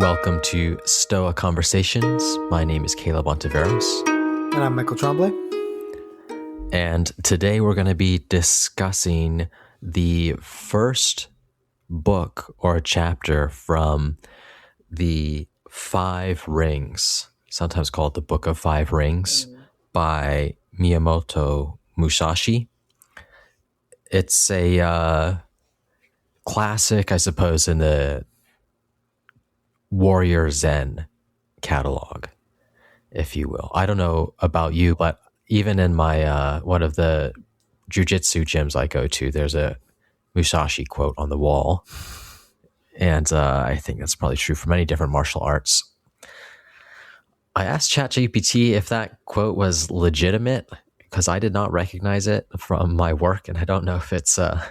Welcome to Stoic Conversations. My name is Caleb Ontiveros. And I'm Michael Tremblay. And today we're going to be discussing the first book or chapter from the Five Rings, sometimes called the Book of Five Rings, by Miyamoto Musashi. It's a classic, I suppose, in the Warrior Zen catalog, if you will. I don't know about you, but even in my one of the jujitsu gyms I go to, there's a Musashi quote on the wall. And I think that's probably true for many different martial arts. I asked ChatGPT if that quote was legitimate because I did not recognize it from my work, and I don't know if it's a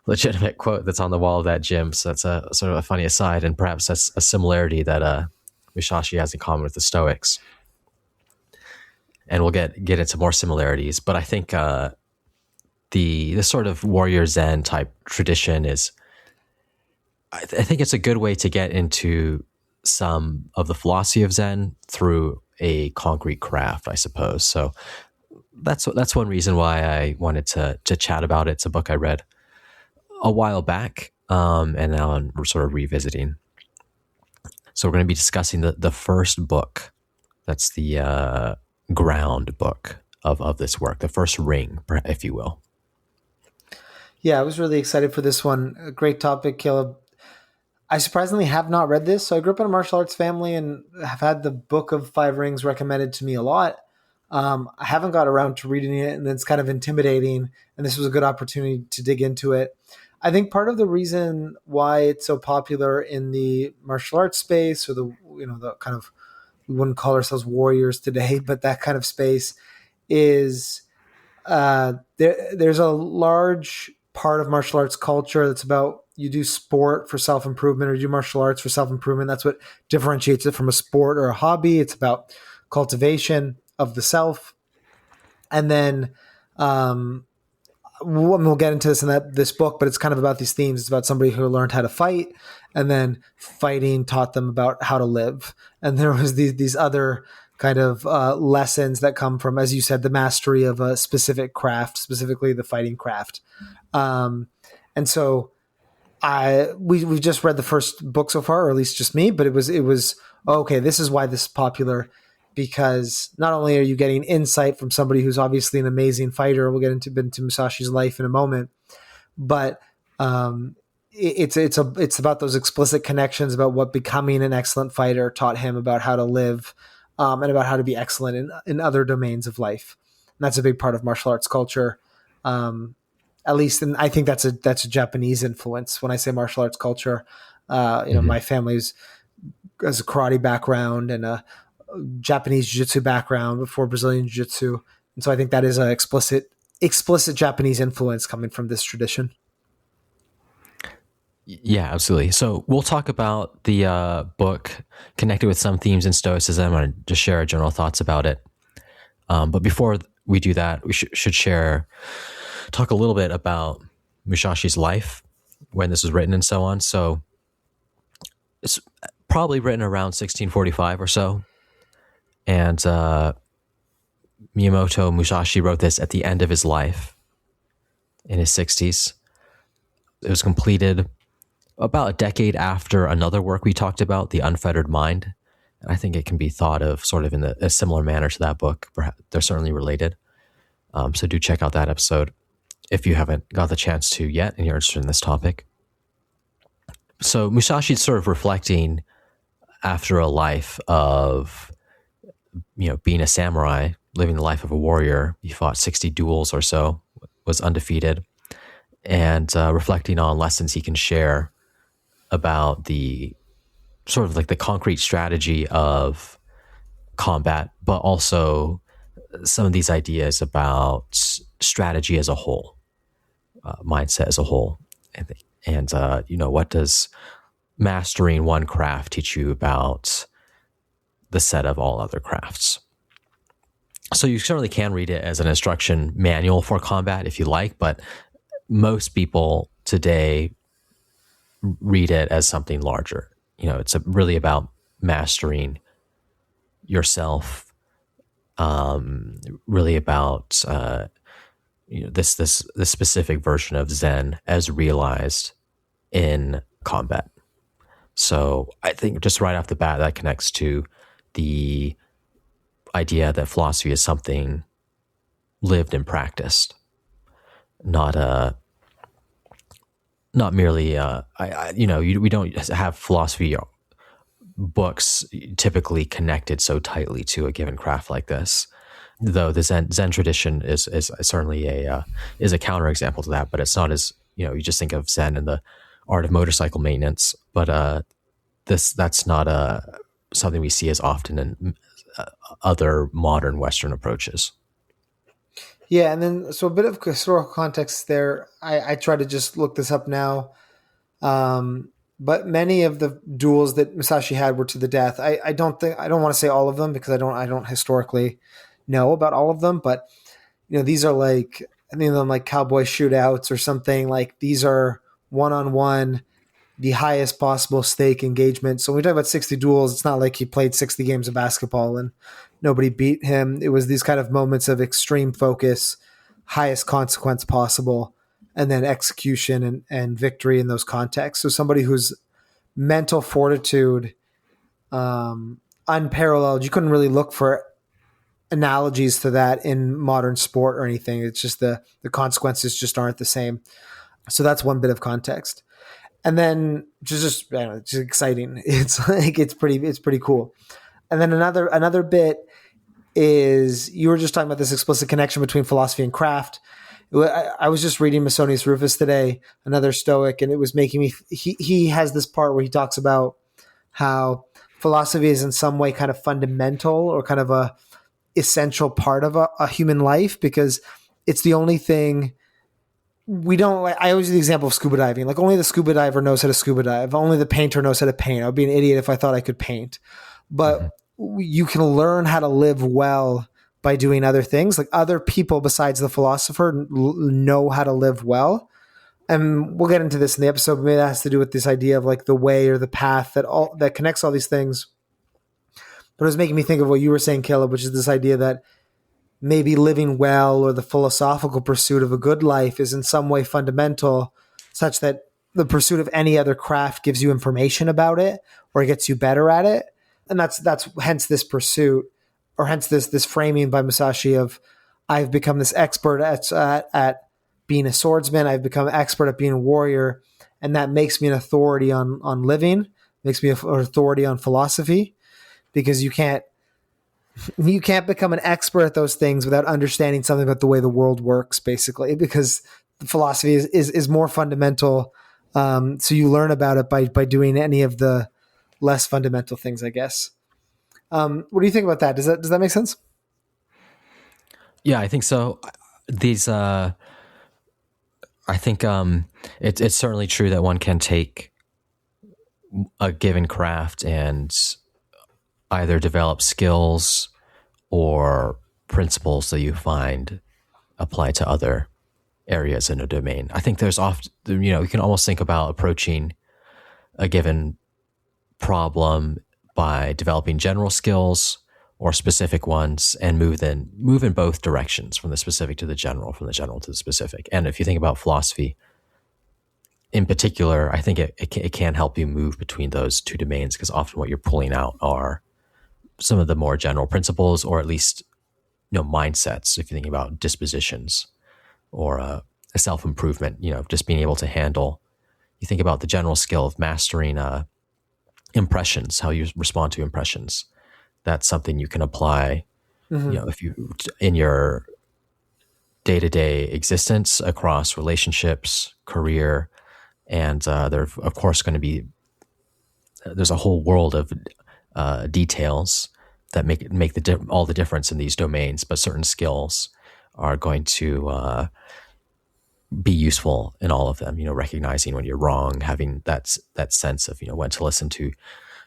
legitimate quote that's on the wall of that gym. So that's a sort of a funny aside, and perhaps that's a similarity that Musashi has in common with the Stoics. And we'll get into more similarities. But I think the sort of warrior Zen type tradition is, I think it's a good way to get into some of the philosophy of Zen through a concrete craft, I suppose. So that's one reason why I wanted to chat about it. It's a book I read a while back, and now I'm sort of revisiting. So we're going to be discussing the first book. That's the ground book of this work, the first ring, if you will. Yeah, I was really excited for this one. A great topic, Caleb. I surprisingly have not read this. So I grew up in a martial arts family and have had the Book of Five Rings recommended to me a lot. I haven't got around to reading it, and it's kind of intimidating, and this was a good opportunity to dig into it. I think part of the reason why it's so popular in the martial arts space, or the kind of, we wouldn't call ourselves warriors today, but that kind of space, is there's a large part of martial arts culture that's about, you do sport for self-improvement or you do martial arts for self-improvement. That's what differentiates it from a sport or a hobby. It's about cultivation of the self. And then we'll get into this in this book, but it's kind of about these themes. It's about somebody who learned how to fight, and then fighting taught them about how to live. And there was these other kind of lessons that come from, as you said, the mastery of a specific craft, specifically the fighting craft. And so we've just read the first book so far, or at least just me, but it was okay, this is why this is popular, because not only are you getting insight from somebody who's obviously an amazing fighter, we'll get into Musashi's life in a moment, but it's about those explicit connections about what becoming an excellent fighter taught him about how to live, and about how to be excellent in other domains of life. And that's a big part of martial arts culture. At least, and I think that's a Japanese influence. When I say martial arts culture, my family has a karate background and a Japanese jiu-jitsu background before Brazilian jiu-jitsu. And so I think that is an explicit Japanese influence coming from this tradition. Yeah, absolutely. So we'll talk about the book connected with some themes in Stoicism. I want to just share our general thoughts about it. But before we do that, we should talk a little bit about Musashi's life, when this was written and so on. So it's probably written around 1645 or so. And Miyamoto Musashi wrote this at the end of his life in his 60s. It was completed about a decade after another work we talked about, The Unfettered Mind. And I think it can be thought of sort of in a similar manner to that book. Perhaps they're certainly related. So do check out that episode if you haven't got the chance to yet and you're interested in this topic. So Musashi's sort of reflecting after a life of, being a samurai, living the life of a warrior. He fought 60 duels or so, was undefeated, and reflecting on lessons he can share about the sort of like the concrete strategy of combat, but also some of these ideas about strategy as a whole, mindset as a whole. And what does mastering one craft teach you about the set of all other crafts? So you certainly can read it as an instruction manual for combat if you like, but most people today read it as something larger. It's really about mastering yourself. Really about this specific version of Zen as realized in combat. So I think just right off the bat, that connects to the idea that philosophy is something lived and practiced, not not merely we don't have philosophy books typically connected so tightly to a given craft like this. Though the Zen tradition is certainly is a counterexample to that, but it's not as you just think of Zen and the art of motorcycle maintenance, but that's not something we see as often in other modern Western approaches. Yeah, and then so a bit of historical context there. I try to just look this up now. But many of the duels that Musashi had were to the death. I don't think I don't want to say all of them because I don't historically know about all of them, but these are like I think of them like cowboy shootouts or something. Like these are one on one, the highest possible stake engagement. So when we talk about 60 duels, it's not like he played 60 games of basketball and nobody beat him. It was these kind of moments of extreme focus, highest consequence possible, and then execution and victory in those contexts. So somebody whose mental fortitude, unparalleled, you couldn't really look for analogies to that in modern sport or anything. It's just the consequences just aren't the same. So that's one bit of context. And then just I don't know, just exciting. It's like it's pretty cool. And then another bit is you were just talking about this explicit connection between philosophy and craft. I was just reading Masonius Rufus today, another Stoic, and it was making me. He has this part where he talks about how philosophy is in some way kind of fundamental or kind of a essential part of a human life because it's the only thing we don't like. I always use the example of scuba diving. Like only the scuba diver knows how to scuba dive. Only the painter knows how to paint. I would be an idiot if I thought I could paint. But you can learn how to live well by doing other things. Like other people besides the philosopher know how to live well. And we'll get into this in the episode. Maybe that has to do with this idea of like the way or the path that connects all these things. But it was making me think of what you were saying, Caleb, which is this idea that maybe living well or the philosophical pursuit of a good life is in some way fundamental, such that the pursuit of any other craft gives you information about it or gets you better at it. And that's hence this pursuit, or hence this framing by Musashi of I've become this expert at being a swordsman. I've become expert at being a warrior, and that makes me an authority on living, makes me an authority on philosophy, because you can't become an expert at those things without understanding something about the way the world works, basically, because the philosophy is more fundamental. So you learn about it by doing any of the less fundamental things, I guess. What do you think about that? Does that make sense? Yeah, I think so. These, I think it's certainly true that one can take a given craft and either develop skills or principles that you find apply to other areas in a domain. I think there's often, you can almost think about approaching a given problem by developing general skills or specific ones and move in both directions, from the specific to the general, from the general to the specific. And if you think about philosophy in particular, I think it can help you move between those two domains, because often what you're pulling out are some of the more general principles, or at least mindsets. If you're thinking about dispositions or a self-improvement, just being able to handle. You think about the general skill of mastering impressions, how you respond to impressions. That's something you can apply, if you in your day-to-day existence across relationships, career, and there's of course going to be there's a whole world of details that make all the difference in these domains. But certain skills are going to be useful in all of them. Recognizing when you're wrong, having that sense of when to listen to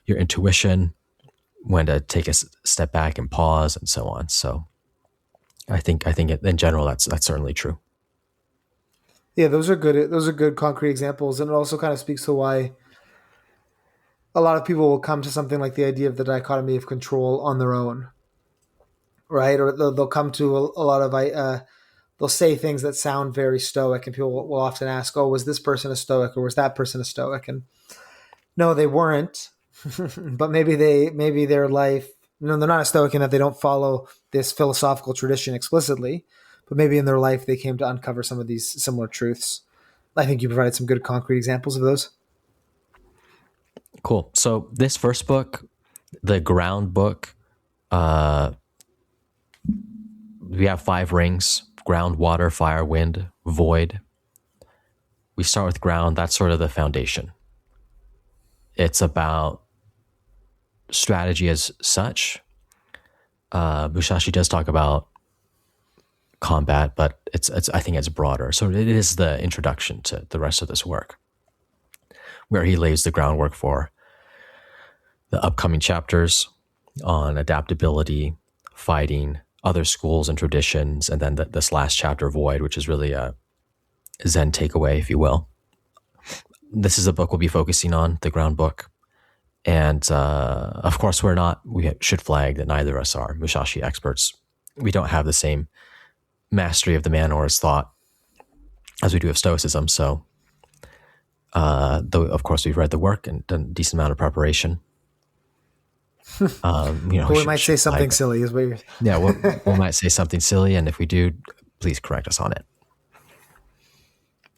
your intuition, when to take a step back and pause, and so on. So, I think in general that's certainly true. Yeah, those are good. Those are good concrete examples, and it also kind of speaks to why a lot of people will come to something like the idea of the dichotomy of control on their own, right? Or they'll come to a lot of they'll say things that sound very stoic, and people will often ask, "Oh, was this person a stoic, or was that person a stoic?" And no, they weren't. But maybe their life, they're not a stoic in that they don't follow this philosophical tradition explicitly, but maybe in their life they came to uncover some of these similar truths. I think you provided some good concrete examples of those. Cool. So this first book, the ground book, uh, we have 5 rings: ground, water, fire, wind, void. We start with ground. That's sort of the foundation. It's about strategy as such. Musashi does talk about combat, but it's I think it's broader. So it is the introduction to the rest of this work, where he lays the groundwork for the upcoming chapters on adaptability, fighting, other schools and traditions, and then this last chapter, Void, which is really a Zen takeaway, if you will. This is a book we'll be focusing on, the ground book. And of course, we should flag that neither of us are Musashi experts. We don't have the same mastery of the man or his thought as we do of Stoicism. So, though, of course, we've read the work and done a decent amount of preparation. But we might say something silly, is what you're... Yeah, we might say something silly, and if we do, please correct us on it.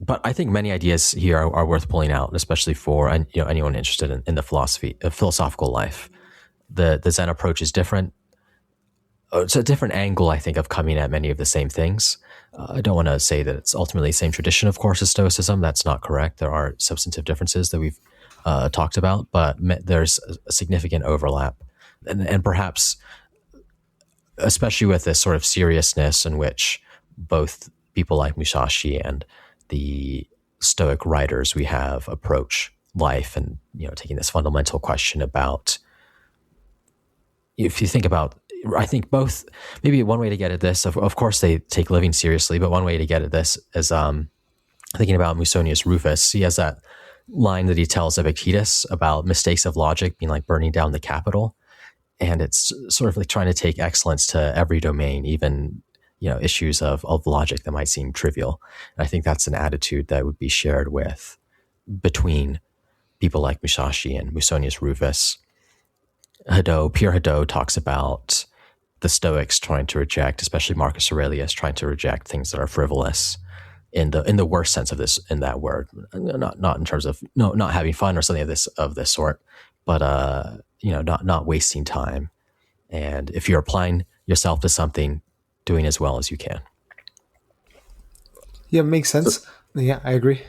But I think many ideas here are worth pulling out, especially for anyone interested in the philosophical life. The Zen approach is different. It's a different angle, I think, of coming at many of the same things. I don't want to say that it's ultimately the same tradition, of course, as Stoicism. That's not correct. There are substantive differences that we've talked about, but there's a significant overlap. And perhaps, especially with this sort of seriousness in which both people like Musashi and the Stoic writers we have approach life, and taking this fundamental question about, if you think about, I think both, maybe one way to get at this, of course they take living seriously, but one way to get at this is thinking about Musonius Rufus. He has that line that he tells Epictetus about mistakes of logic being like burning down the Capitol. And it's sort of like trying to take excellence to every domain, even issues of logic that might seem trivial. And I think that's an attitude that would be shared between people like Musashi and Musonius Rufus. Pierre Hadot talks about the Stoics trying to reject, especially Marcus Aurelius, trying to reject things that are frivolous in the worst sense of this, in that word, not in terms of not having fun or something of this sort, but not wasting time. And if you're applying yourself to something, doing as well as you can. Yeah, makes sense. Yeah, I agree.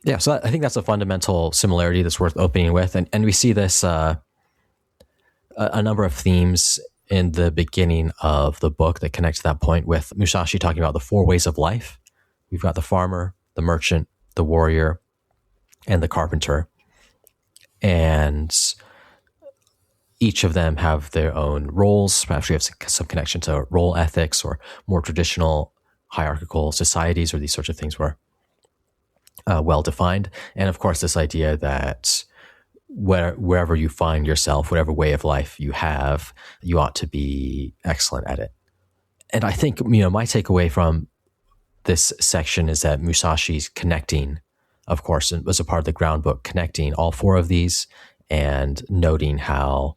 Yeah, so I think that's a fundamental similarity that's worth opening with. And we see this, a number of themes in the beginning of the book that connect to that point, with Musashi talking about the 4 ways of life. We've got the farmer, the merchant, the warrior, and the carpenter. And each of them have their own roles. Perhaps we have some connection to role ethics or more traditional hierarchical societies, or these sorts of things were well defined. And of course, this idea that wherever you find yourself, whatever way of life you have, you ought to be excellent at it. And I think, my takeaway from this section is that Musashi's connecting, of course, and was a part of the ground book, connecting all 4 of these and noting how,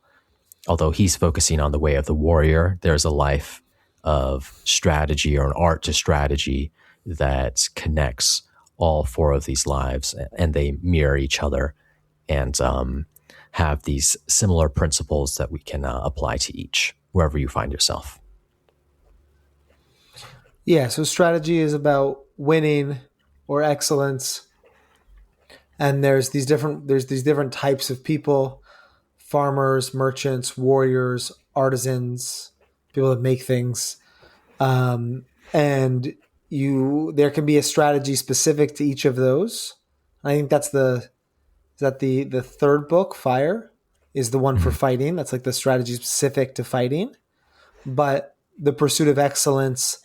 although he's focusing on the way of the warrior, there's a life of strategy, or an art to strategy, that connects all 4 of these lives, and they mirror each other and have these similar principles that we can apply to each, wherever you find yourself. Yeah, so strategy is about winning or excellence, and there's these different types of people: farmers, merchants, warriors, artisans, people that make things, and there can be a strategy specific to each of those. I think the third book, Fire, is the one for fighting. That's like the strategy specific to fighting. But the pursuit of excellence,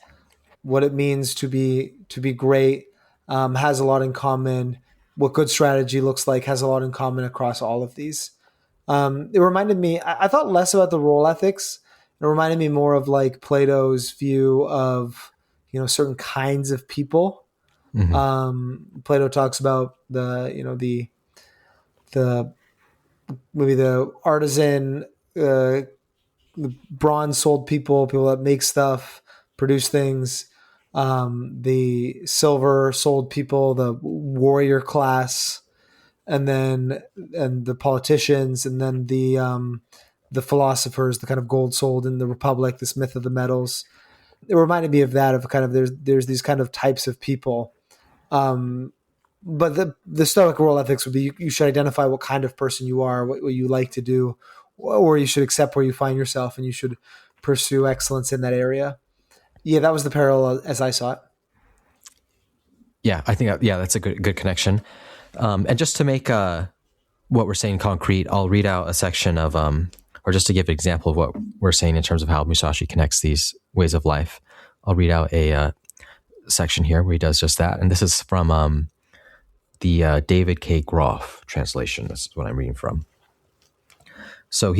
what it means to be great, has a lot in common what good strategy looks like has a lot in common across all of these. It reminded me, I thought less about the role ethics. It reminded me more of like Plato's view of, certain kinds of people. Hmm. Plato talks about the maybe the artisan, uh, the bronze sold people that make stuff, produce things, the silver sold people, the warrior class, and the politicians, and then the philosophers, the kind of gold sold in the Republic, this myth of the metals. It reminded me of that, of kind of there's these kind of types of people. Um, but the Stoic role ethics would be you should identify what kind of person you are, what you like to do, or you should accept where you find yourself, and you should pursue excellence in that area. Yeah, that was the parallel as I saw it. Yeah, I think that's a good connection. And just to make what we're saying concrete, I'll read out a section of or just to give an example of what we're saying in terms of how Musashi connects these ways of life. I'll read out a section here where he does just that, and this is from the David K. Groff translation. This is what I'm reading from. So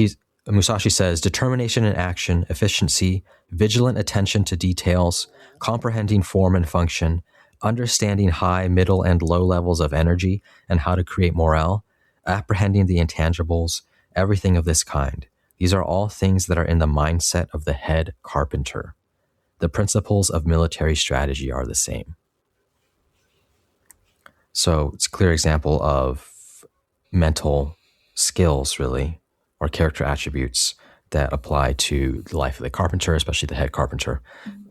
Musashi says, determination in action, efficiency, vigilant attention to details, comprehending form and function, understanding high, middle, and low levels of energy and how to create morale, apprehending the intangibles, everything of this kind. These are all things that are in the mindset of the head carpenter. The principles of military strategy are the same. So it's a clear example of mental skills, really, or character attributes that apply to the life of the carpenter, especially the head carpenter,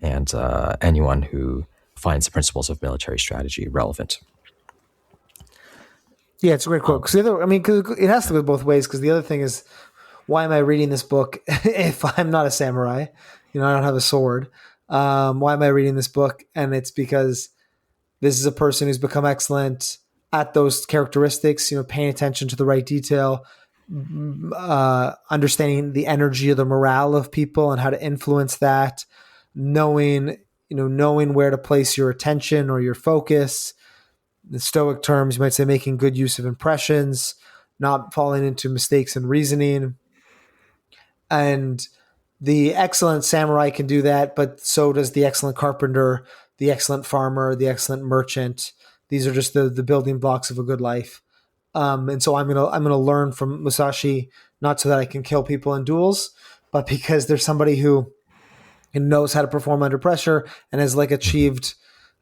and anyone who finds the principles of military strategy relevant. Yeah, it's a great quote. Because it has to go both ways. Because the other thing is, why am I reading this book if I'm not a samurai? I don't have a sword. Why am I reading this book? And it's because this is a person who's become excellent at those characteristics. Paying attention to the right detail, understanding the energy or the morale of people and how to influence that, knowing where to place your attention or your focus. In Stoic terms, you might say making good use of impressions, not falling into mistakes in reasoning. And the excellent samurai can do that, but so does the excellent carpenter, the excellent farmer, the excellent merchant. These are just the building blocks of a good life. And so I'm gonna learn from Musashi, not so that I can kill people in duels, but because there's somebody who knows how to perform under pressure and has achieved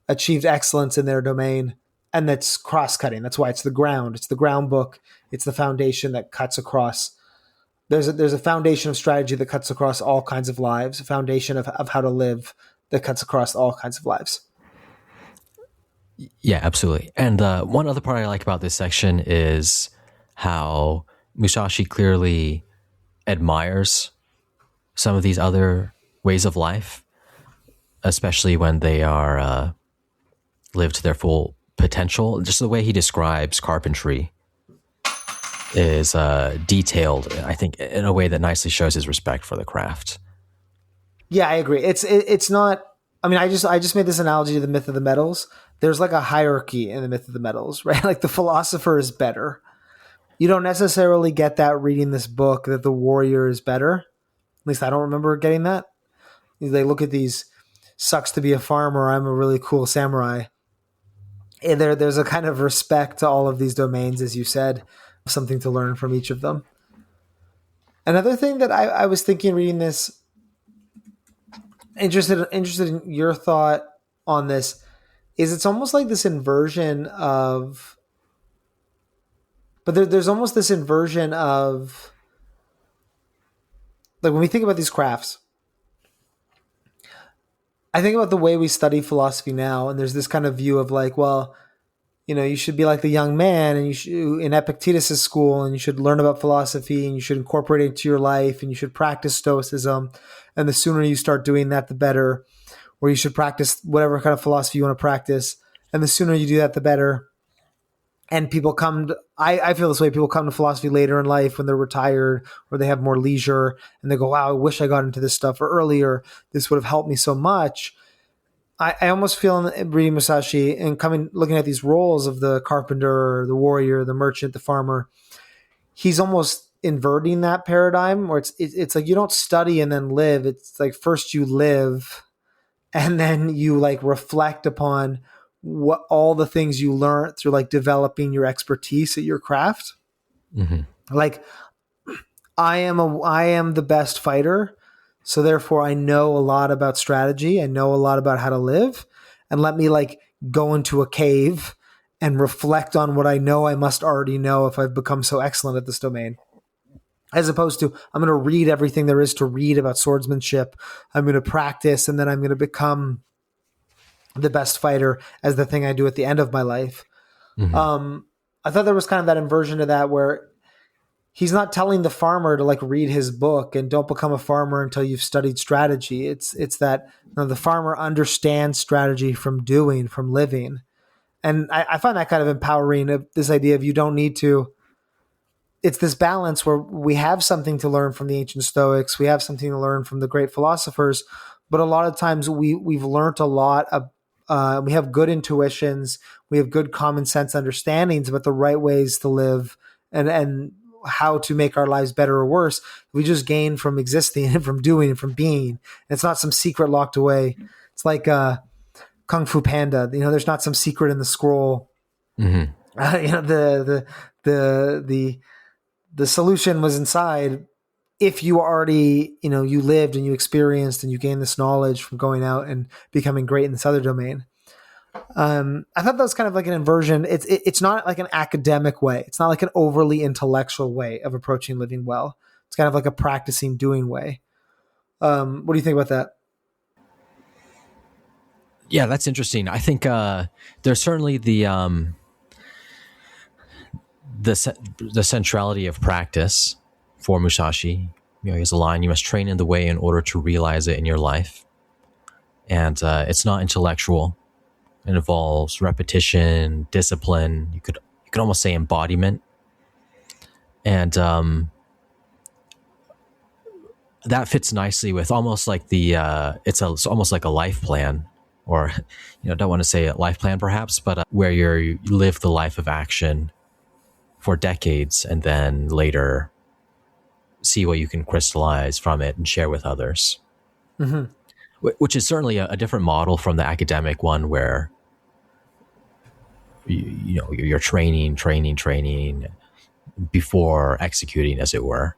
excellence in their domain, and that's cross-cutting. That's why it's the ground. It's the ground book. It's the foundation that cuts across. There's a foundation of strategy that cuts across all kinds of lives, a foundation of how to live that cuts across all kinds of lives. Yeah, absolutely. And one other part I like about this section is how Musashi clearly admires some of these other ways of life, especially when they are lived to their full potential. Just the way he describes carpentry is detailed, I think, in a way that nicely shows his respect for the craft. Yeah, I agree. It's not. I mean, I just made this analogy to the myth of the metals. There's a hierarchy in the myth of the metals, right? Like the philosopher is better. You don't necessarily get that reading this book that the warrior is better. At least I don't remember getting that. They look at these, sucks to be a farmer, I'm a really cool samurai. And there's a kind of respect to all of these domains, as you said, something to learn from each of them. Another thing that I was thinking reading this, interested in your thought on this, is it's almost like this inversion of, but there's almost this inversion of, like when we think about these crafts, I think about the way we study philosophy now, and there's this kind of view of well, you should be like the young man, and you should in Epictetus' school, and you should learn about philosophy, and you should incorporate it into your life, and you should practice Stoicism, and the sooner you start doing that, the better. Or you should practice whatever kind of philosophy you want to practice, and the sooner you do that, the better. And people I feel this way, people come to philosophy later in life when they're retired or they have more leisure, and they go, wow, I wish I got into this stuff earlier. This would have helped me so much. I almost feel in reading Musashi and looking at these roles of the carpenter, the warrior, the merchant, the farmer, he's almost inverting that paradigm where it's like you don't study and then live. It's like first you live and then you like reflect upon what all the things you learned through like developing your expertise at your craft. Mm-hmm. Like I am the best fighter, so therefore I know a lot about strategy. I know a lot about how to live, and let me like go into a cave and reflect on what I know I must already know if I've become so excellent at this domain. As opposed to, I'm going to read everything there is to read about swordsmanship. I'm going to practice, and then I'm going to become the best fighter as the thing I do at the end of my life. Mm-hmm. I thought there was kind of that inversion to that where he's not telling the farmer to like read his book and don't become a farmer until you've studied strategy. It's that the farmer understands strategy from doing, from living. And I find that kind of empowering of this idea of you don't need to. It's this balance where we have something to learn from the ancient Stoics, we have something to learn from the great philosophers, but a lot of times we've learned a lot of, we have good intuitions, we have good common sense understandings about the right ways to live and how to make our lives better or worse. We just gain from existing and from doing and from being. And it's not some secret locked away. It's like Kung Fu Panda. There's not some secret in the scroll. Mm-hmm. The the solution was inside if you already, you lived and you experienced and you gained this knowledge from going out and becoming great in this other domain. I thought that was kind of like an inversion. It's not like an academic way. It's not like an overly intellectual way of approaching living well. It's kind of like a practicing doing way. What do you think about that? Yeah, that's interesting. I think there's certainly the centrality of practice for Musashi. He has a line: "You must train in the way in order to realize it in your life." And it's not intellectual. It involves repetition, discipline. You could almost say embodiment, and that fits nicely with almost like it's almost like a life plan, or don't want to say a life plan perhaps, but where you live the life of action for decades and then later see what you can crystallize from it and share with others. Mm-hmm. Which is certainly a different model from the academic one, where you're training before executing, as it were,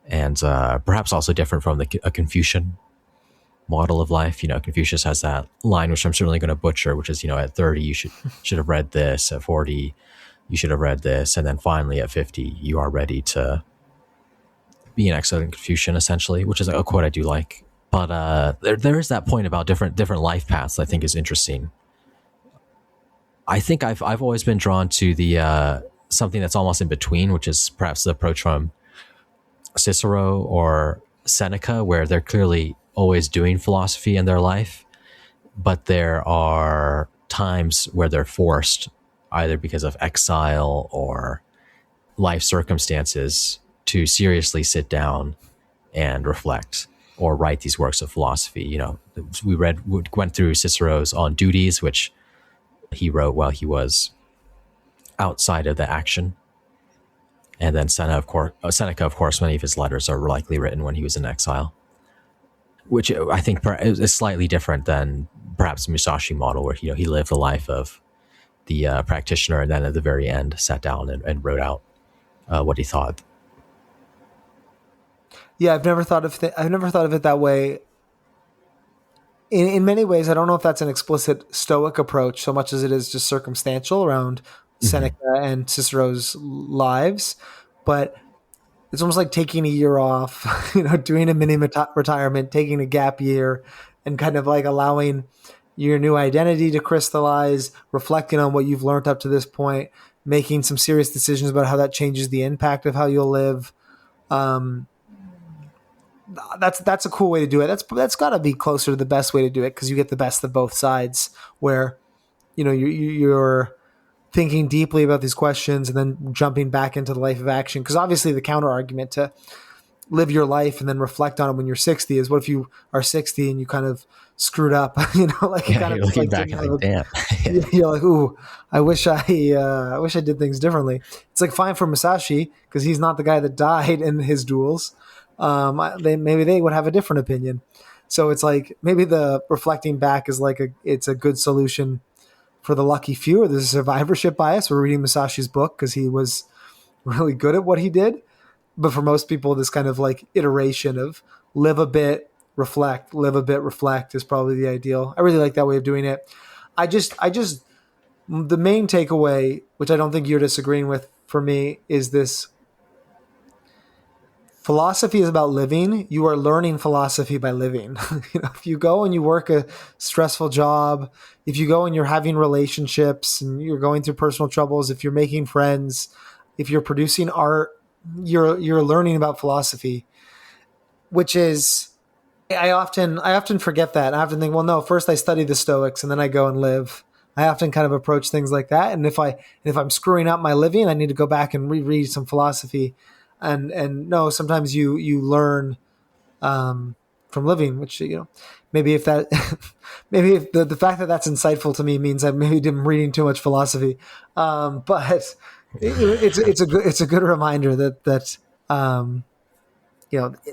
and perhaps also different from a Confucian model of life. Confucius has that line, which I'm certainly going to butcher, which is, at 30 you should have read this, at 40 you should have read this, and then finally at 50 you are ready to be an excellent Confucian, essentially, which is a quote I do like. But there is that point about different life paths I think is interesting. I think I've always been drawn to the something that's almost in between, which is perhaps the approach from Cicero or Seneca, where they're clearly always doing philosophy in their life, but there are times where they're forced, either because of exile or life circumstances, to seriously sit down and reflect or write these works of philosophy. We went through Cicero's On Duties, which he wrote while he was outside of the action. And then Seneca, of course, many of his letters are likely written when he was in exile, which I think is slightly different than perhaps the Musashi model, where he lived the life of the practitioner and then at the very end sat down and wrote out what he thought. Yeah, I've never thought of it that way. In many ways, I don't know if that's an explicit Stoic approach so much as it is just circumstantial around Mm-hmm. Seneca and Cicero's lives, but it's almost like taking a year off, doing a mini retirement, taking a gap year, and kind of like allowing your new identity to crystallize, reflecting on what you've learned up to this point, making some serious decisions about how that changes the impact of how you'll live. Um, that's a cool way to do it. That's got to be closer to the best way to do it because you get the best of both sides, where you're thinking deeply about these questions and then jumping back into the life of action. Because obviously the counter argument to live your life and then reflect on it when you're 60 is what if you are 60 and you kind of screwed up, like you Yeah, kind you're of just looking like back didn't and have like, a, damn. Yeah. you're like, ooh, I wish I did things differently. It's like fine for Musashi because he's not the guy that died in his duels. Maybe they would have a different opinion. So it's like maybe the reflecting back is like it's a good solution for the lucky few, or there's a survivorship bias. We're reading Musashi's book because he was really good at what he did. But for most people, this kind of like iteration of live a bit, reflect, live a bit, reflect is probably the ideal. I really like that way of doing it. The main takeaway, which I don't think you're disagreeing with for me, is this philosophy is about living. You are learning philosophy by living. If you go and you work a stressful job, if you go and you're having relationships and you're going through personal troubles, if you're making friends, if you're producing art, you're learning about philosophy, which is I often forget that. I often think, well, no, first I study the Stoics and then I go and live. I often kind of approach things like that. And if I'm screwing up my living, I need to go back and reread some philosophy. And no, sometimes you learn from living, which maybe if that maybe if the fact that that's insightful to me means I maybe am reading too much philosophy. But it's a good reminder that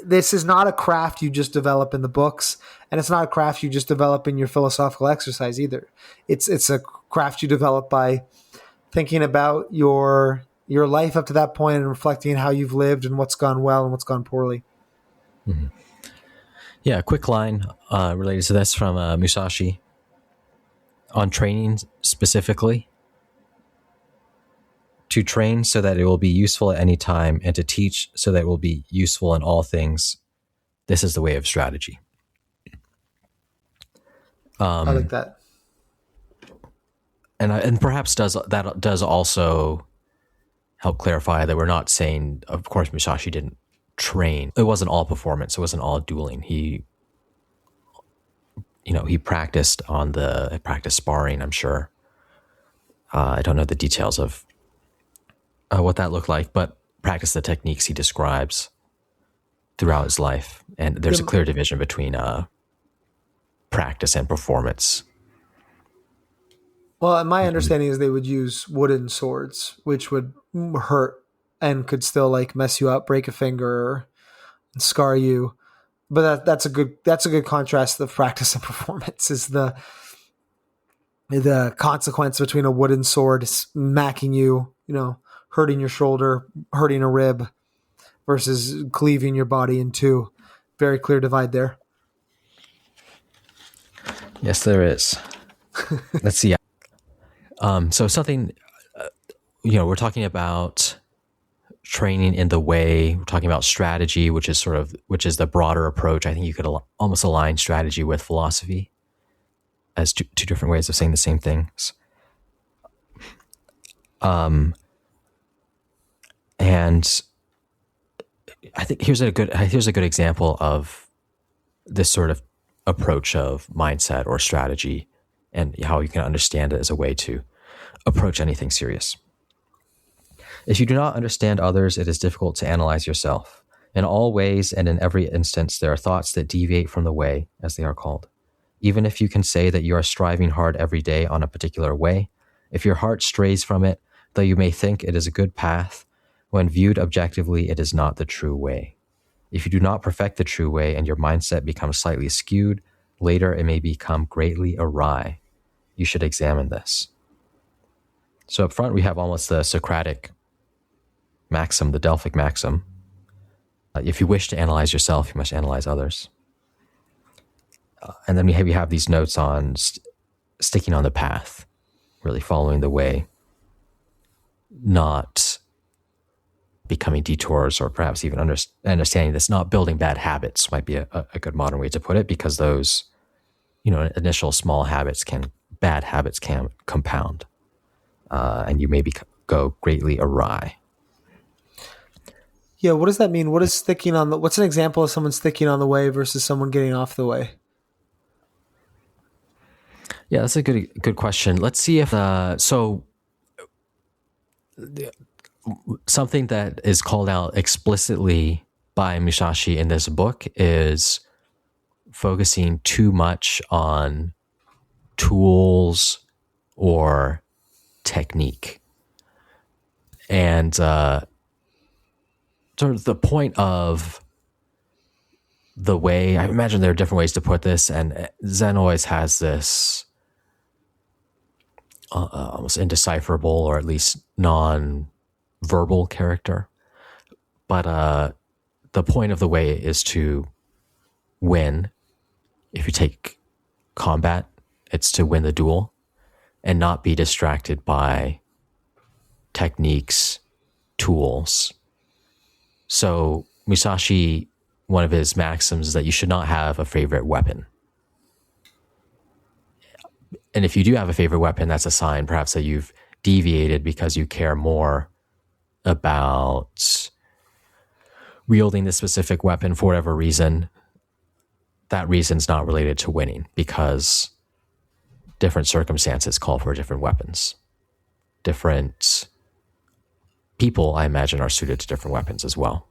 this is not a craft you just develop in the books, and it's not a craft you just develop in your philosophical exercise either. It's a craft you develop by thinking about your life up to that point and reflecting how you've lived and what's gone well and what's gone poorly. Mm-hmm. Yeah, a quick line related to this from Musashi on training specifically. To train so that it will be useful at any time, and to teach so that it will be useful in all things. This is the way of strategy. I like that. And perhaps does also help clarify that we're not saying, of course, Musashi didn't train. It wasn't all performance. It wasn't all dueling. He practiced sparring, I'm sure. I don't know the details of what that looked like, but practiced the techniques he describes throughout his life. And there's a clear division between practice and performance. Well, my understanding is they would use wooden swords, which would hurt and could still like mess you up, break a finger, and scar you. But that's a good contrast to the practice and performance is the consequence between a wooden sword smacking you, hurting your shoulder, hurting a rib, versus cleaving your body in two. Very clear divide there. Yes, there is. Let's see. So something, we're talking about training in the way. We're talking about strategy, which is the broader approach. I think you could almost align strategy with philosophy as two different ways of saying the same things. And I think here's a good example of this sort of approach of mindset or strategy, and how you can understand it as a way to approach anything serious. If you do not understand others, it is difficult to analyze yourself. In all ways and in every instance, there are thoughts that deviate from the way, as they are called. Even if you can say that you are striving hard every day on a particular way, if your heart strays from it, though you may think it is a good path, when viewed objectively, it is not the true way. If you do not perfect the true way and your mindset becomes slightly skewed, later it may become greatly awry. You should examine this. So up front, we have almost the Socratic maxim, the Delphic maxim. If you wish to analyze yourself, you must analyze others. And then we have these notes on sticking on the path, really following the way, not becoming detours, or perhaps even understanding this, not building bad habits might be a good modern way to put it, because those, initial small bad habits can compound, and you maybe go greatly awry. Yeah, what does that mean? What's an example of someone sticking on the way versus someone getting off the way? Yeah, that's a good question. Let's see if something that is called out explicitly by Musashi in this book is focusing too much on tools or technique. And sort of the point of the way, I imagine there are different ways to put this, and Zen always has this almost indecipherable or at least non-verbal character. But the point of the way is to win. If you take combat, it's to win the duel and not be distracted by techniques, tools. So Musashi, one of his maxims is that you should not have a favorite weapon. And if you do have a favorite weapon, that's a sign perhaps that you've deviated because you care more about wielding this specific weapon for whatever reason. That reason's not related to winning because different circumstances call for different weapons. Different people, I imagine, are suited to different weapons as well.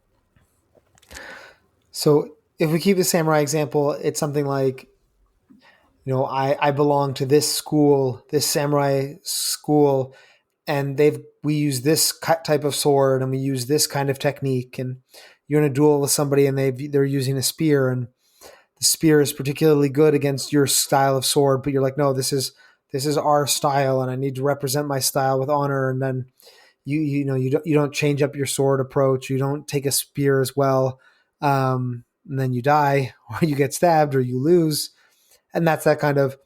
So if we keep the samurai example, it's something like, I belong to this school, this samurai school, and we use this type of sword and we use this kind of technique. And you're in a duel with somebody and they're using a spear, and the spear is particularly good against your style of sword, but you're like, no, this is our style, and I need to represent my style with honor. And then you don't change up your sword approach. You don't take a spear as well, and then you die, or you get stabbed, or you lose. And that's that kind of,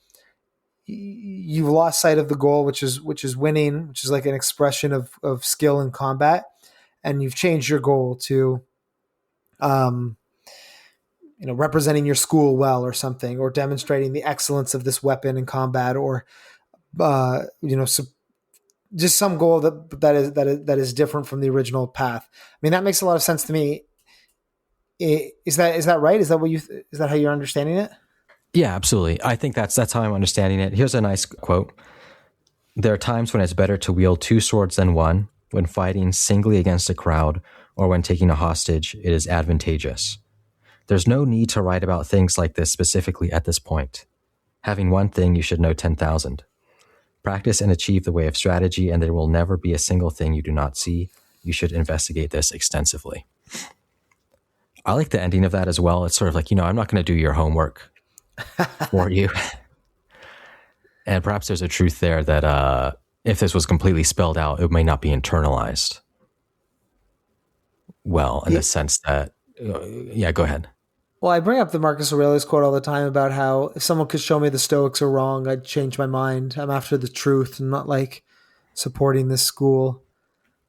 you've lost sight of the goal, which is winning, which is like an expression of skill in combat, and you've changed your goal to, representing your school well or something, or demonstrating the excellence of this weapon in combat, or just some goal that is different from the original path. I mean, that makes a lot of sense to me. Is that right? Is that how you're understanding it? Yeah, absolutely. I think that's how I'm understanding it. Here's a nice quote. There are times when it's better to wield two swords than one. When fighting singly against a crowd or when taking a hostage, it is advantageous. There's no need to write about things like this specifically at this point. Having one thing, you should know 10,000. Practice and achieve the way of strategy, and there will never be a single thing you do not see. You should investigate this extensively. I like the ending of that as well. It's sort of like, I'm not going to do your homework for you. And perhaps there's a truth there that if this was completely spelled out, it may not be internalized well, in the sense that, go ahead. Well, I bring up the Marcus Aurelius quote all the time about how if someone could show me the Stoics are wrong, I'd change my mind. I'm after the truth and not like supporting this school.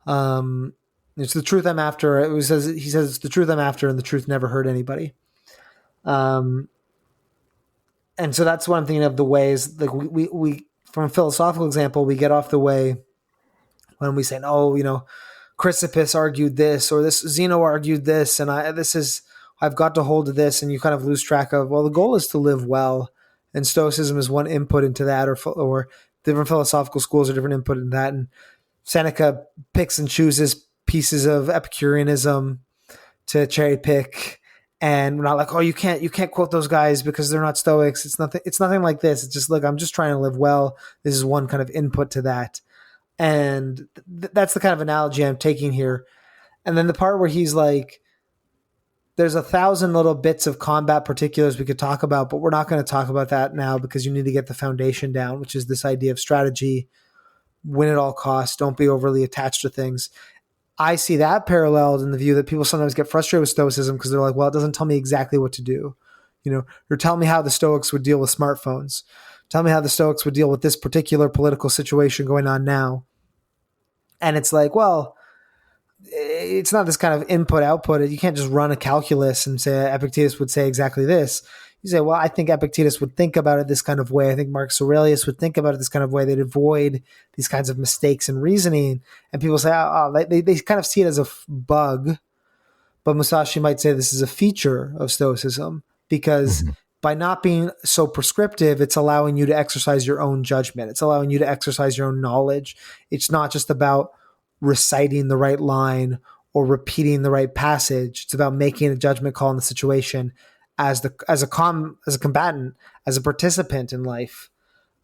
It's the truth I'm after. He says it's the truth I'm after, and the truth never hurt anybody. And so that's what I'm thinking of, the ways, like we from a philosophical example, we get off the way when we say, Chrysippus argued this, or this Zeno argued this, and I've got to hold to this, and you kind of lose track of, well, the goal is to live well, and Stoicism is one input into that, or different philosophical schools are different input in that, and Seneca picks and chooses pieces of Epicureanism to cherry pick. And we're not like, oh, you can't quote those guys because they're not Stoics. It's nothing like this. It's just like, I'm just trying to live well. This is one kind of input to that. And that's the kind of analogy I'm taking here. And then the part where he's like, there's 1,000 little bits of combat particulars we could talk about, but we're not going to talk about that now because you need to get the foundation down, which is this idea of strategy, win at all costs, don't be overly attached to things. I see that paralleled in the view that people sometimes get frustrated with Stoicism because they're like, well, it doesn't tell me exactly what to do. Or tell me how the Stoics would deal with smartphones. Tell me how the Stoics would deal with this particular political situation going on now. And it's like, well, it's not this kind of input-output. You can't just run a calculus and say Epictetus would say exactly this. You say, well, I think Epictetus would think about it this kind of way. I think Marcus Aurelius would think about it this kind of way. They'd avoid these kinds of mistakes in reasoning. And people say, they kind of see it as a bug. But Musashi might say this is a feature of Stoicism because by not being so prescriptive, it's allowing you to exercise your own judgment. It's allowing you to exercise your own knowledge. It's not just about reciting the right line or repeating the right passage. It's about making a judgment call in the situation as a combatant, as a participant in life.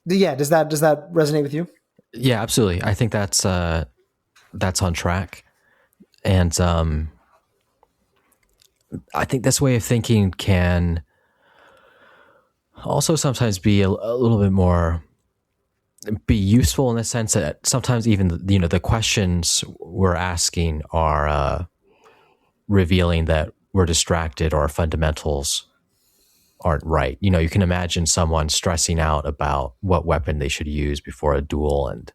Yeah, does that resonate with you? Yeah, absolutely. I think that's on track. And I think this way of thinking can also sometimes be a little bit more be useful in the sense that sometimes even the questions we're asking are revealing that we're distracted or our fundamentals aren't right. You can imagine someone stressing out about what weapon they should use before a duel, and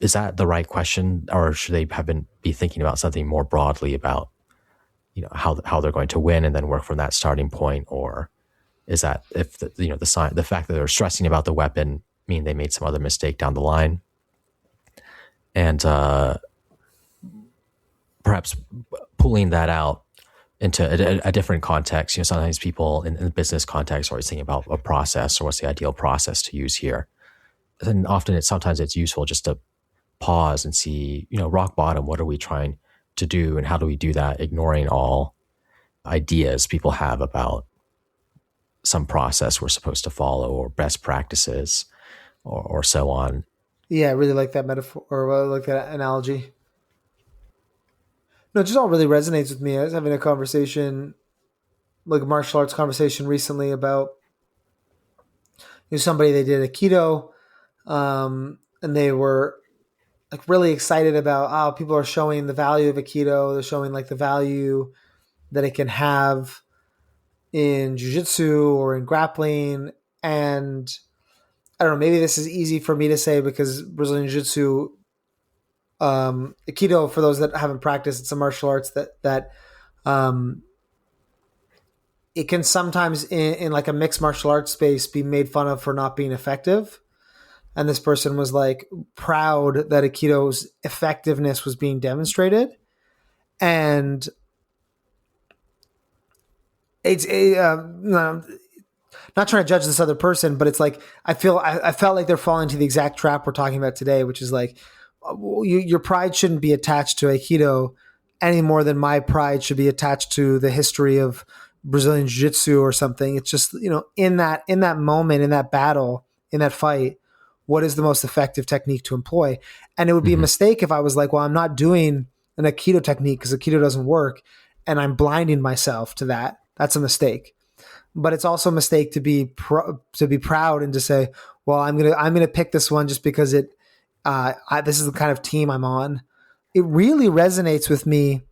is that the right question, or should they be thinking about something more broadly about how they're going to win and then work from that starting point? Or is that if the fact that they're stressing about the weapon mean they made some other mistake down the line? And perhaps pulling that out into a different context. Sometimes people in the business context are always thinking about a process or what's the ideal process to use here. And often sometimes it's useful just to pause and see, rock bottom, what are we trying to do and how do we do that, ignoring all ideas people have about some process we're supposed to follow or best practices or so on. Yeah, I really like that metaphor, or I like that analogy. No, it just all really resonates with me. I was having a conversation, like a martial arts conversation recently about somebody, they did Aikido, and they were like really excited about, oh, people are showing the value of Aikido. They're showing like the value that it can have in jiu-jitsu or in grappling. And I don't know, maybe this is easy for me to say because Brazilian jiu-jitsu, Aikido, for those that haven't practiced, it's a martial arts that it can sometimes in like a mixed martial arts space be made fun of for not being effective. And this person was like proud that Aikido's effectiveness was being demonstrated. And it's not trying to judge this other person, but it's like I felt like they're falling into the exact trap we're talking about today, which is like your pride shouldn't be attached to Aikido any more than my pride should be attached to the history of Brazilian Jiu-Jitsu or something. It's just, in that moment, in that battle, in that fight, what is the most effective technique to employ? And it would be a mistake if I was like, well, I'm not doing an Aikido technique because Aikido doesn't work, and I'm blinding myself to that. That's a mistake. But it's also a mistake to be proud and to say, well, I'm gonna pick this one just because this is the kind of team I'm on. It really resonates with me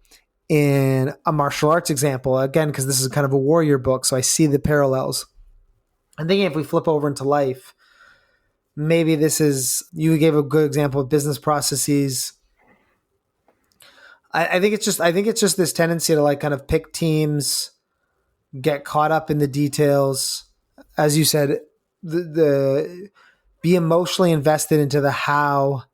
in a martial arts example, again, because this is kind of a warrior book, so I see the parallels. I'm thinking if we flip over into life, maybe you gave a good example of business processes. I think it's just this tendency to like kind of pick teams, get caught up in the details, as you said, the be emotionally invested into the how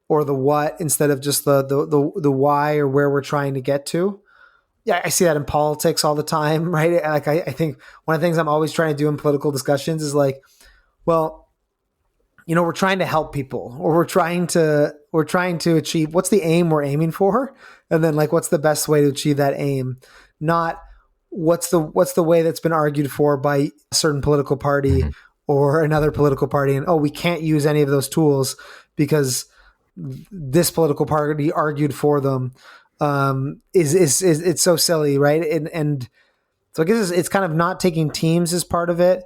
or the what instead of just the why or where we're trying to get to. Yeah, I see that in politics all the time, right? Like I think one of the things I'm always trying to do in political discussions is like, well, we're trying to help people, or we're trying to achieve, what's the aim we're aiming for, and then like what's the best way to achieve that aim, not what's the way that's been argued for by a certain political party or another political party, and we can't use any of those tools because this political party argued for them. Is it's so silly, right? And so I guess it's kind of not taking teams as part of it,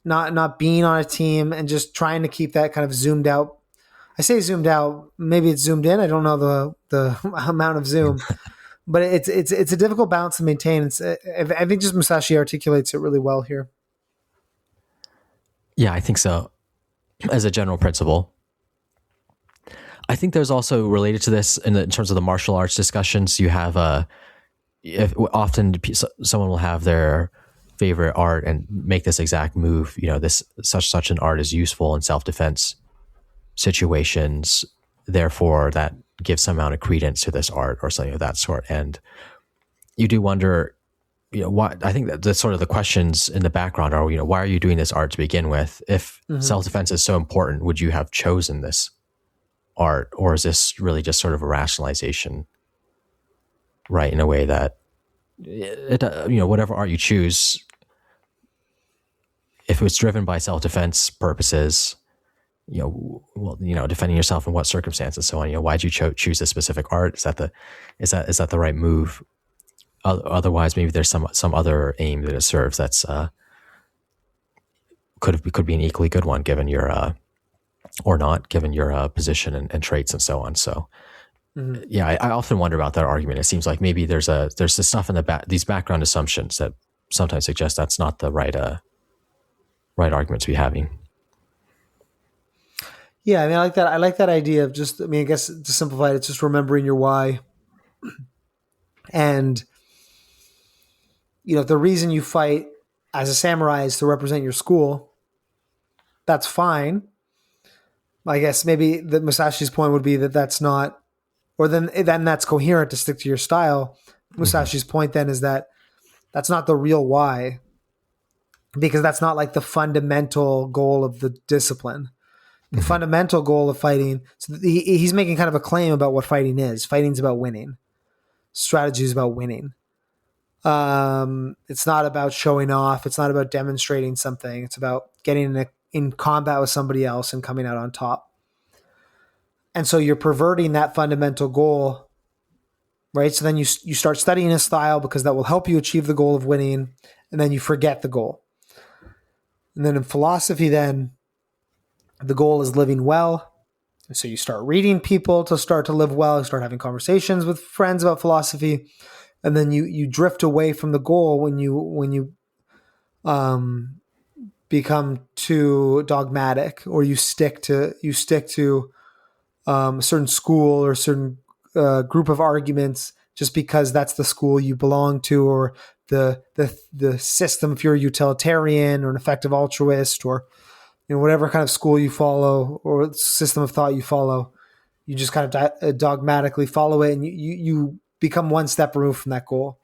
not being on a team, and just trying to keep that kind of zoomed out. I say zoomed out, maybe it's zoomed in. I don't know the amount of zoom, but it's a difficult balance to maintain. I think just Musashi articulates it really well here. Yeah, I think so. As a general principle, I think there's also related to this in terms of the martial arts discussions. You have often someone will have their favorite art and make this exact move. This such an art is useful in self-defense situations. Therefore, that gives some amount of credence to this art or something of that sort. And you do wonder, why? I think that the sort of the questions in the background are, why are you doing this art to begin with? If self-defense is so important, would you have chosen this art, or is this really just sort of a rationalization right in a way that whatever art you choose, if it's driven by self-defense purposes, defending yourself in what circumstances, so on. Why'd you choose this specific art? Is that the right move? Otherwise, maybe there's some other aim that it serves that's could be an equally good one, given your or not, given your position and traits and so on. So, I often wonder about that argument. It seems like maybe there's this stuff in these background assumptions that sometimes suggest that's not the right argument to be having. Yeah, I mean, I like that. I like that idea of just, I guess to simplify it, it's just remembering your why. And, if the reason you fight as a samurai is to represent your school, that's fine. I guess maybe the Musashi's point would be that that's not, or then that's coherent to stick to your style. Musashi's point then is that that's not the real why, because that's not like the fundamental goal of the discipline. The fundamental goal of fighting, so he's making kind of a claim about what fighting is. Fighting's about winning. Strategy is about winning. It's not about showing off. It's not about demonstrating something. It's about getting in combat with somebody else and coming out on top. And so you're perverting that fundamental goal, right? So then you start studying a style because that will help you achieve the goal of winning, and then you forget the goal. And then in philosophy, then the goal is living well. And so you start reading people to start to live well. You start having conversations with friends about philosophy. And then you drift away from the goal when you become too dogmatic, or you stick to a certain school or a certain group of arguments just because that's the school you belong to, or the system, if you're a utilitarian or an effective altruist, or whatever kind of school you follow or system of thought you follow, you just kind of dogmatically follow it, and you become one step removed from that goal.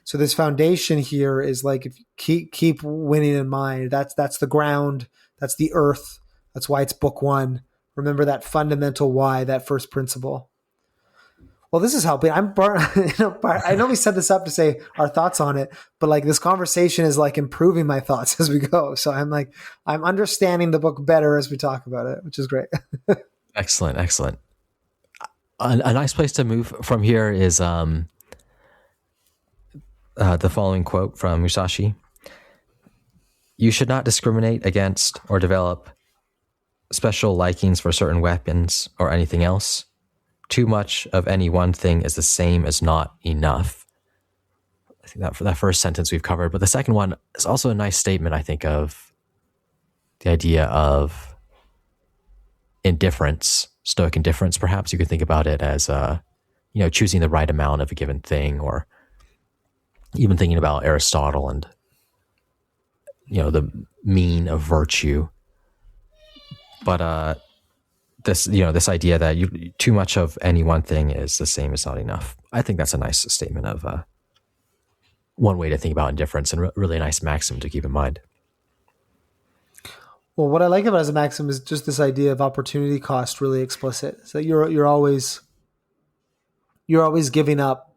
So this foundation here is like, if you keep winning in mind, that's the ground, that's the earth. That's why it's book one. Remember that fundamental why, that first principle. Well, this is helping. I know we set this up to say our thoughts on it, but like this conversation is like improving my thoughts as we go. So I'm understanding the book better as we talk about it, which is great. Excellent. A nice place to move from here is the following quote from Musashi. You should not discriminate against or develop special likings for certain weapons or anything else. Too much of any one thing is the same as not enough. I think that for that first sentence we've covered, but the second one is also a nice statement, I think, of the idea of indifference, Stoic indifference. Perhaps you could think about it as, choosing the right amount of a given thing, or even thinking about Aristotle and, the mean of virtue. But this idea that too much of any one thing is the same as not enough. I think that's a nice statement of one way to think about indifference, and really a nice maxim to keep in mind. Well, what I like about it as a maxim is just this idea of opportunity cost, really explicit. So you're always giving up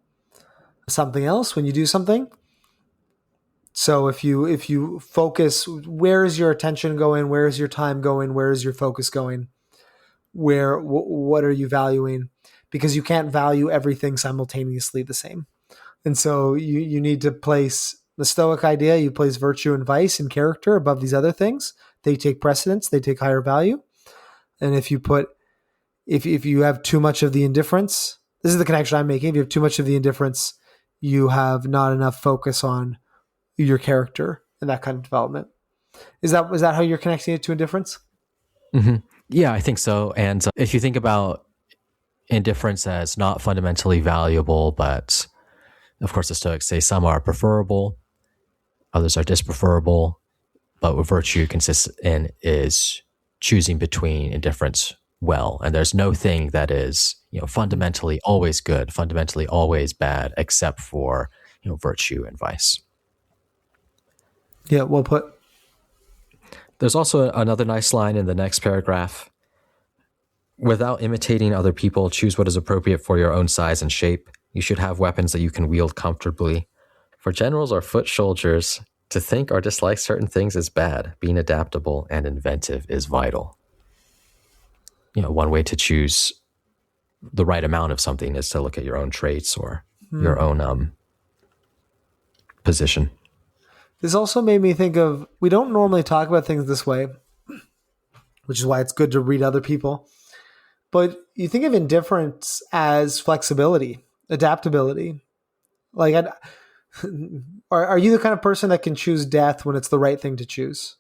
something else when you do something. So if you focus, where is your attention going? Where is your time going? Where is your focus going? What are you valuing? Because you can't value everything simultaneously the same. And so you need to place the Stoic idea. You place virtue and vice and character above these other things. They take precedence. They take higher value. And if you have too much of the indifference, this is the connection I'm making. If you have too much of the indifference, you have not enough focus on your character and that kind of development. Is that how you're connecting it to indifference? Mm-hmm. Yeah, I think so. And if you think about indifference as not fundamentally valuable, but of course the Stoics say some are preferable, others are dispreferable, but what virtue consists in is choosing between indifference well. And there's no thing that is, fundamentally always good, fundamentally always bad, except for, virtue and vice. Yeah, well put. There's also another nice line in the next paragraph. Without imitating other people, choose what is appropriate for your own size and shape. You should have weapons that you can wield comfortably. For generals or foot soldiers, to think or dislike certain things is bad. Being adaptable and inventive is vital. One way to choose the right amount of something is to look at your own traits or your own position. This also made me think of, we don't normally talk about things this way, which is why it's good to read other people. But you think of indifference as flexibility, adaptability. Like, are you the kind of person that can choose death when it's the right thing to choose?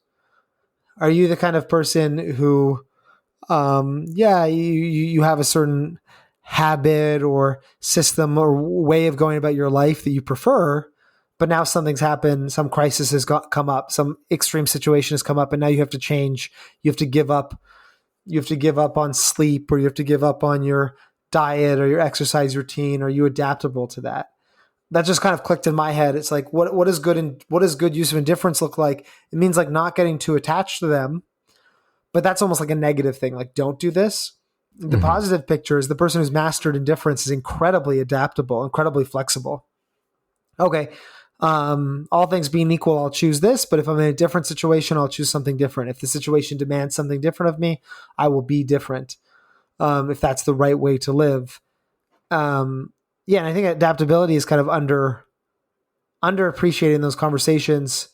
Are you the kind of person who, you have a certain habit or system or way of going about your life that you prefer, but now something's happened, some crisis has come up, some extreme situation has come up, and now you have to change. You have to give up. You have to give up on sleep, or you have to give up on your diet or your exercise routine. Are you adaptable to that? That just kind of clicked in my head. It's like, what is good and what does good use of indifference look like? It means like not getting too attached to them, but that's almost like a negative thing. Like, don't do this. The positive picture is the person who's mastered indifference is incredibly adaptable, incredibly flexible. Okay, all things being equal, I'll choose this, but if I'm in a different situation, I'll choose something different. If the situation demands something different of me, I will be different, if that's the right way to live. And I think adaptability is kind of underappreciated in those conversations,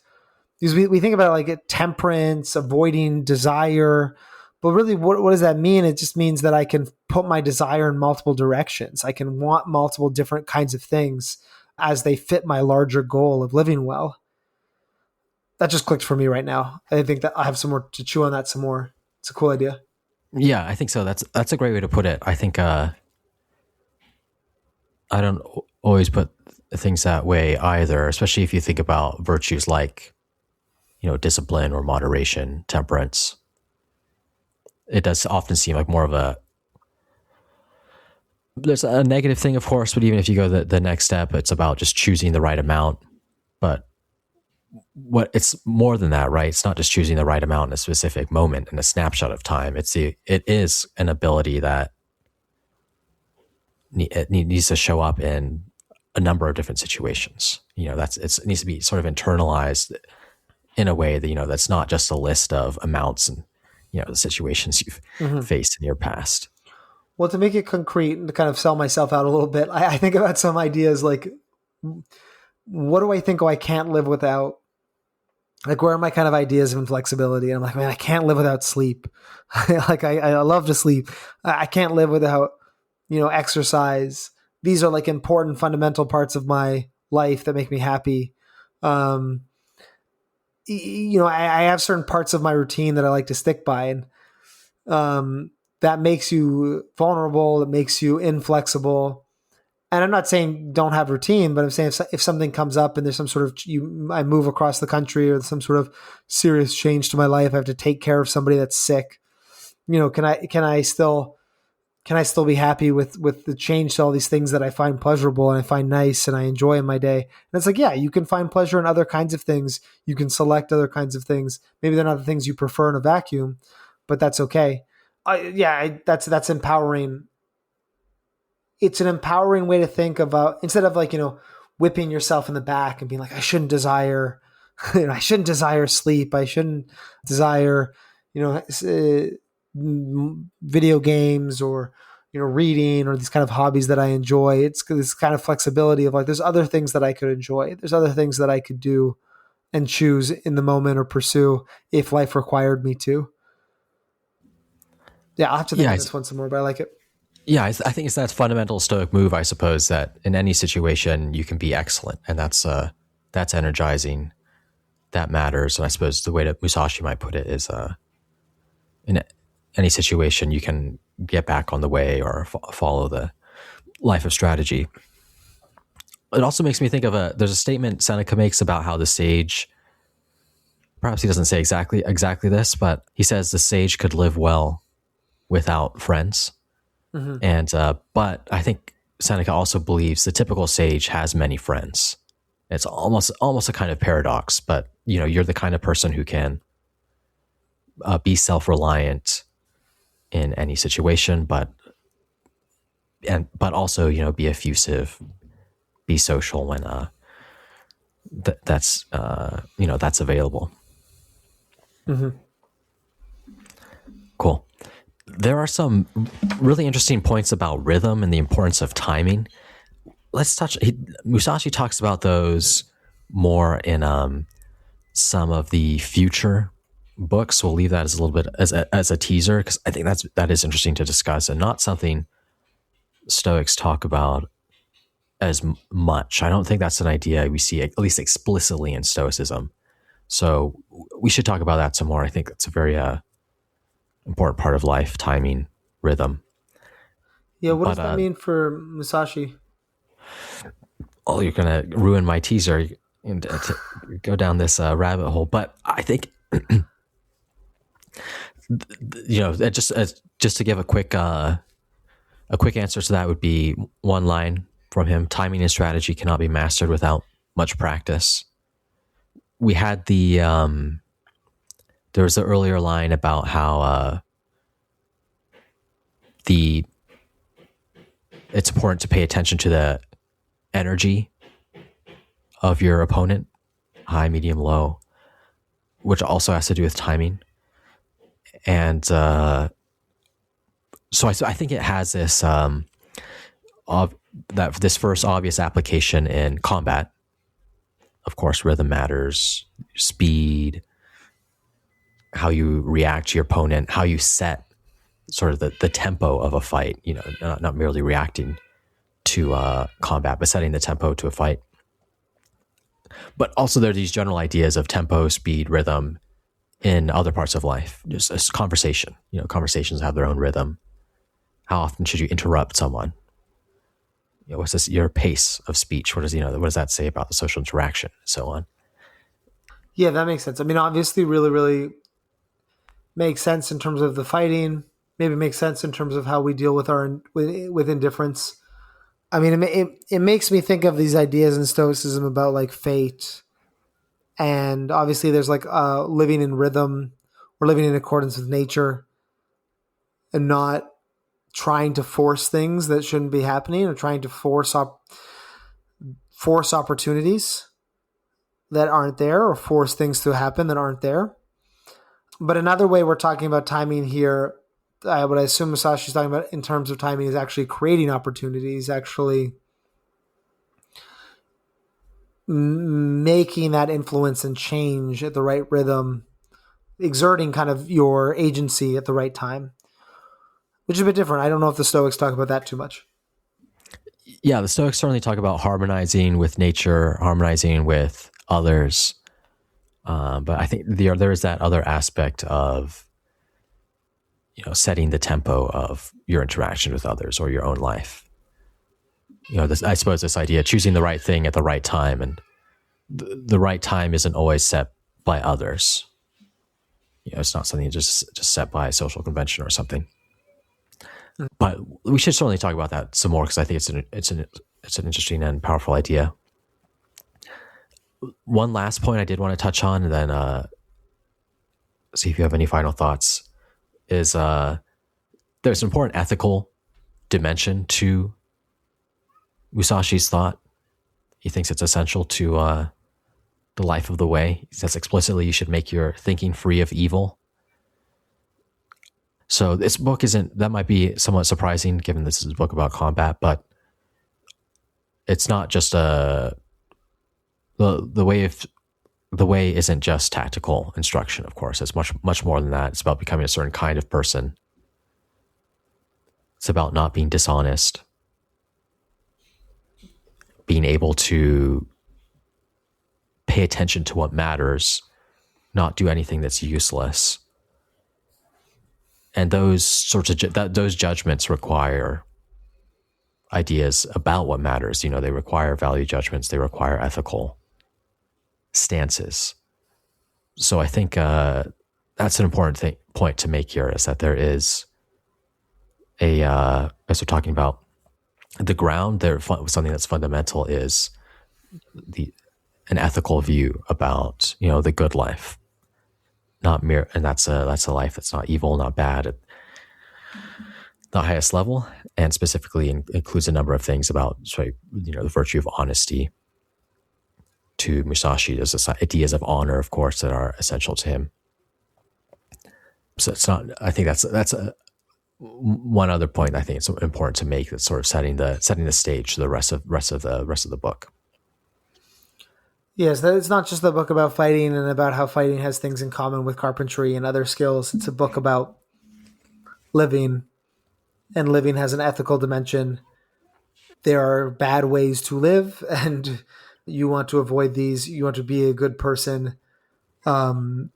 because we think about like temperance, avoiding desire, but really what does that mean? It just means that I can put my desire in multiple directions. I can want multiple different kinds of things as they fit my larger goal of living well. That just clicked for me right now. I think that I have some more to chew on that some more. It's a cool idea. Yeah, I think so. That's a great way to put it. I think I don't always put things that way either, especially if you think about virtues like, discipline or moderation, temperance. It does often seem like more of there's a negative thing, of course, but even if you go the next step, it's about just choosing the right amount. But it's more than that, right? It's not just choosing the right amount in a specific moment, in a snapshot of time. It is an ability that it needs to show up in a number of different situations. It needs to be sort of internalized in a way that, that's not just a list of amounts and, the situations you've faced in your past. Well, to make it concrete and to kind of sell myself out a little bit, I think about some ideas like, what do I think I can't live without? Like, where are my kind of ideas of inflexibility? And I'm like, man, I can't live without sleep. Like, I love to sleep. I can't live without, exercise. These are like important fundamental parts of my life that make me happy. I have certain parts of my routine that I like to stick by, and that makes you vulnerable. It makes you inflexible. And I'm not saying don't have routine, but I'm saying if something comes up and there's some sort of, I move across the country or some sort of serious change to my life, I have to take care of somebody that's sick. Can I still be happy with the change to all these things that I find pleasurable and I find nice and I enjoy in my day? And it's like, yeah, you can find pleasure in other kinds of things. You can select other kinds of things. Maybe they're not the things you prefer in a vacuum, but that's okay. That's empowering. It's an empowering way to think about, instead of like, whipping yourself in the back and being like, I shouldn't desire, I shouldn't desire sleep. I shouldn't desire, video games or, reading or these kind of hobbies that I enjoy. It's this kind of flexibility of like, there's other things that I could enjoy. There's other things that I could do and choose in the moment or pursue if life required me to. Yeah, I'll have to think of this one some more, but I like it. Yeah, I think it's that fundamental Stoic move, I suppose, that in any situation you can be excellent, and that's energizing. That matters, and I suppose the way that Musashi might put it is, in any situation you can get back on the way or follow the life of strategy. It also makes me think of there's a statement Seneca makes about how the sage, perhaps he doesn't say exactly this, but he says the sage could live well without friends. Mm-hmm. And but I think Seneca also believes the typical sage has many friends. It's almost a kind of paradox, but you're the kind of person who can be self-reliant in any situation, but but also be effusive, be social when that's that's available. Mm-hmm. Cool. There are some really interesting points about rhythm and the importance of timing. Let's touch. Musashi talks about those more in some of the future books. We'll leave that as a little bit as a teaser, because I think that is interesting to discuss and not something Stoics talk about as much. I don't think that's an idea we see at least explicitly in Stoicism. So we should talk about that some more. I think that's a very important part of life: timing, rhythm. Yeah, what does But that mean for Musashi? oh, you're gonna ruin my teaser and to go down this rabbit hole. But I think just to give a quick answer to that would be one line from him: timing and strategy cannot be mastered without much practice. We had there was the earlier line about how it's important to pay attention to the energy of your opponent, high, medium, low, which also has to do with timing. And so I think it has this this first obvious application in combat. Of course, rhythm matters, speed, how you react to your opponent, how you set sort of the tempo of a fight, not merely reacting to combat, but setting the tempo to a fight. But also there are these general ideas of tempo, speed, rhythm in other parts of life. Just a conversation, conversations have their own rhythm. How often should you interrupt someone? What's this, your pace of speech? What does that say about the social interaction and so on? Yeah, that makes sense. I mean, obviously, really, really makes sense in terms of the fighting. Maybe makes sense in terms of how we deal with with indifference. I mean, it makes me think of these ideas in Stoicism about like fate, and obviously, there's like living in rhythm or living in accordance with nature, and not trying to force things that shouldn't be happening, or trying to force opportunities that aren't there, or force things to happen that aren't there. But another way we're talking about timing here, what I assume Musashi's talking about in terms of timing, is actually creating opportunities, actually making that influence and change at the right rhythm, exerting kind of your agency at the right time, which is a bit different. I don't know if the Stoics talk about that too much. Yeah, the Stoics certainly talk about harmonizing with nature, harmonizing with others. But I think there is that other aspect of setting the tempo of your interaction with others or your own life. I suppose this idea, choosing the right thing at the right time, and the right time isn't always set by others. It's not something just set by a social convention or something. But we should certainly talk about that some more, because I think it's an interesting and powerful idea. One last point I did want to touch on, and then see if you have any final thoughts, is there's an important ethical dimension to Musashi's thought. He thinks it's essential to the life of the way. He says explicitly you should make your thinking free of evil. So this book that might be somewhat surprising given this is a book about combat, but it's not just the way isn't just tactical instruction, of course. It's much more than that. It's about becoming a certain kind of person. It's about not being dishonest, being able to pay attention to what matters, not do anything that's useless. And those sorts of those judgments require ideas about what matters. They require value judgments. They require ethical stances. So I think that's an important point to make here, is that there is as we're talking about the ground, something that's fundamental is an ethical view about the good life, not mere, and that's a life that's not evil, not bad. the highest level, and specifically includes a number of things about, the virtue of honesty. To Musashi, there's ideas of honor, of course, that are essential to him. So it's not. I think that's one other point I think it's important to make. That's sort of setting the stage to the rest of the book. Yes, it's not just a book about fighting and about how fighting has things in common with carpentry and other skills. It's a book about living, and living has an ethical dimension. There are bad ways to live, and you want to avoid these. You want to be a good person, and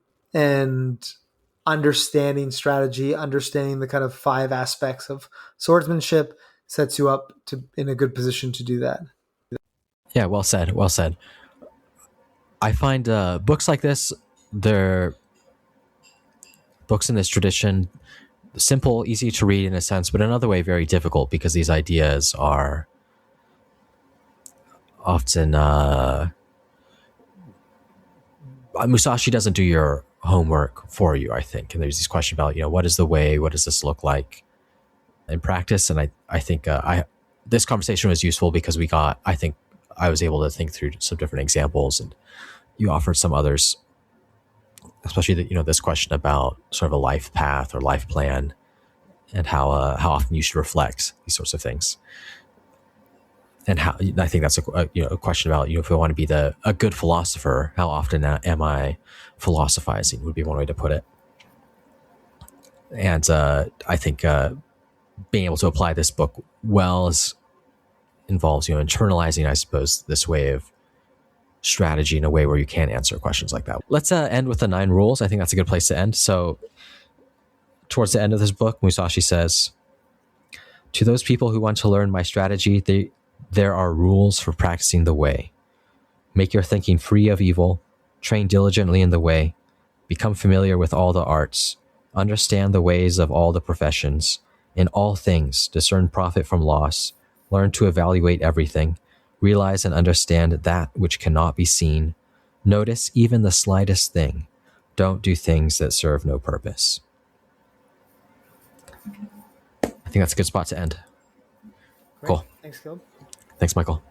understanding strategy, understanding the kind of 5 aspects of swordsmanship sets you up in a good position to do that. Yeah, well said. Well said. I find books like this, they're books in this tradition, simple, easy to read in a sense, but in another way very difficult because these ideas are often Musashi doesn't do your homework for you, I think. And there's this question about, what is the way? What does this look like in practice? And I think this conversation was useful because I was able to think through some different examples, and you offered some others, especially this question about sort of a life path or life plan, and how often you should reflect these sorts of things. And how I think that's a question about, if I want to be a good philosopher, how often am I philosophizing? Would be one way to put it. And I think being able to apply this book well involves internalizing, I suppose, this way of strategy in a way where you can answer questions like that. Let's end with the 9 rules. I think that's a good place to end. So towards the end of this book, Musashi says, "To those people who want to learn my strategy, there are rules for practicing the way. Make your thinking free of evil, train diligently in the way, become familiar with all the arts, understand the ways of all the professions, in all things discern profit from loss, learn to evaluate everything, realize and understand that which cannot be seen, notice even the slightest thing, don't do things that serve no purpose." I think that's a good spot to end. Great. Cool. Thanks, Caleb. Thanks, Michael.